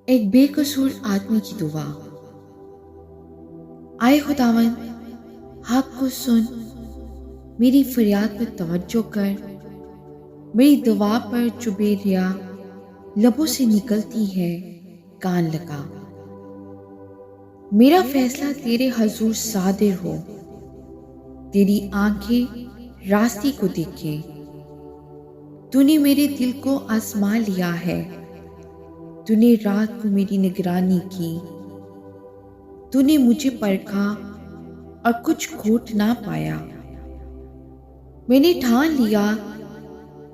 एक बेकसूर आदमी की दुआ। आए खुदावन, हक को सुन, मेरी फरियाद पर तवज्जो कर। मेरी दुआ पर चुबे रिया लबों से निकलती है, कान लगा। मेरा फैसला तेरे हजूर सादिर हो, तेरी आंखें रास्ते को देखे। तूने मेरे दिल को आजमा लिया है, तूने रात को मेरी निगरानी की। तूने मुझे परखा और कुछ खोट ना पाया। मैंने ठान लिया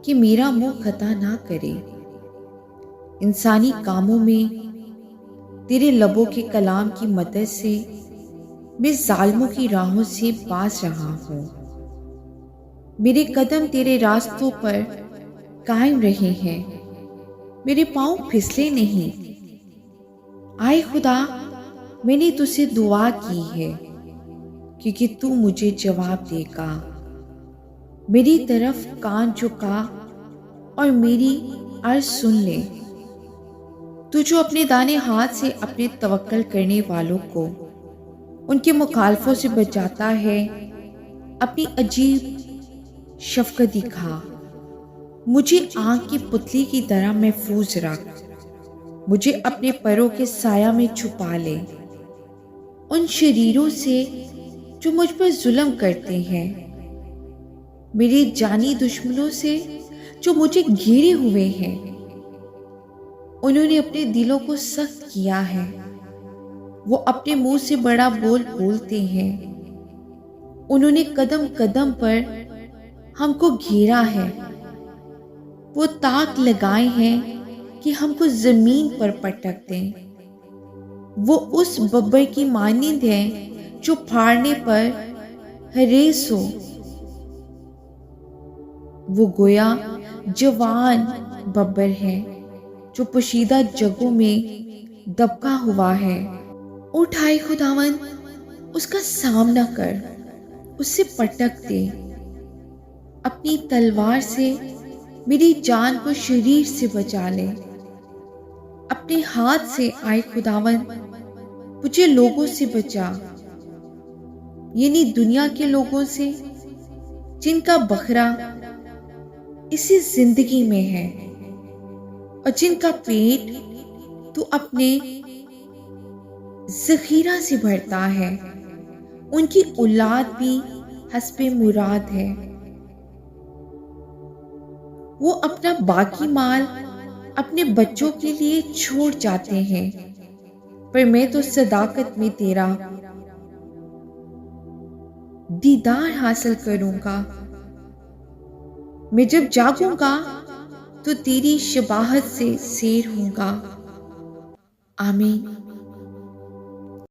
कि मेरा मुंह खता ना करे। इंसानी कामों में तेरे लबों के कलाम की मदद से मैं जालिमों की राहों से बाज रहा हूँ। मेरे कदम तेरे रास्तों पर कायम रहे हैं, मेरे पांव फिसले नहीं। आए खुदा, मैंने तुझसे दुआ की है क्योंकि तू मुझे जवाब देगा। मेरी तरफ कान झुका और मेरी अर्ज सुन ले। तू जो अपने दाने हाथ से अपने तवक्कल करने वालों को उनके मुखालफों से बचाता है, अपनी अजीब शफकत दिखा। मुझे आंख की पुतली की तरह महफूज रख, मुझे अपने पैरों के साया में छुपा ले। उन शरीरों से जो मुझ पर जुल्म करते हैं, मेरे जानी दुश्मनों से जो मुझे घेरे हुए हैं। उन्होंने अपने दिलों को सख्त किया है, वो अपने मुंह से बड़ा बोल बोलते हैं। उन्होंने कदम कदम पर हमको घेरा है, वो ताक लगाए हैं कि हमको जमीन पर पटक दें। वो उस बब्बर की मानिंद है जो फाड़ने पर हरेस हो। वो गोया जवान बब्बर है जो पोशीदा जगहों में दबका हुआ है। उठाए खुदावन, उसका सामना कर, उससे पटक दे। अपनी तलवार से मेरी जान को शरीर से बचा ले। अपने हाथ से आए खुदावन, मुझे लोगों से बचा, यानी दुनिया के लोगों से जिनका बखरा इसी जिंदगी में है और जिनका पेट तू अपने जखीरा से भरता है। उनकी औलाद भी हस्बे मुराद है। वो अपना बाकी माल अपने बच्चों के लिए छोड़ जाते हैं, पर मैं तो सदाकत में तेरा दीदार हासिल करूंगा। मैं जब जागूंगा तो तेरी शबाहत से सैर होऊंगा। आमीन।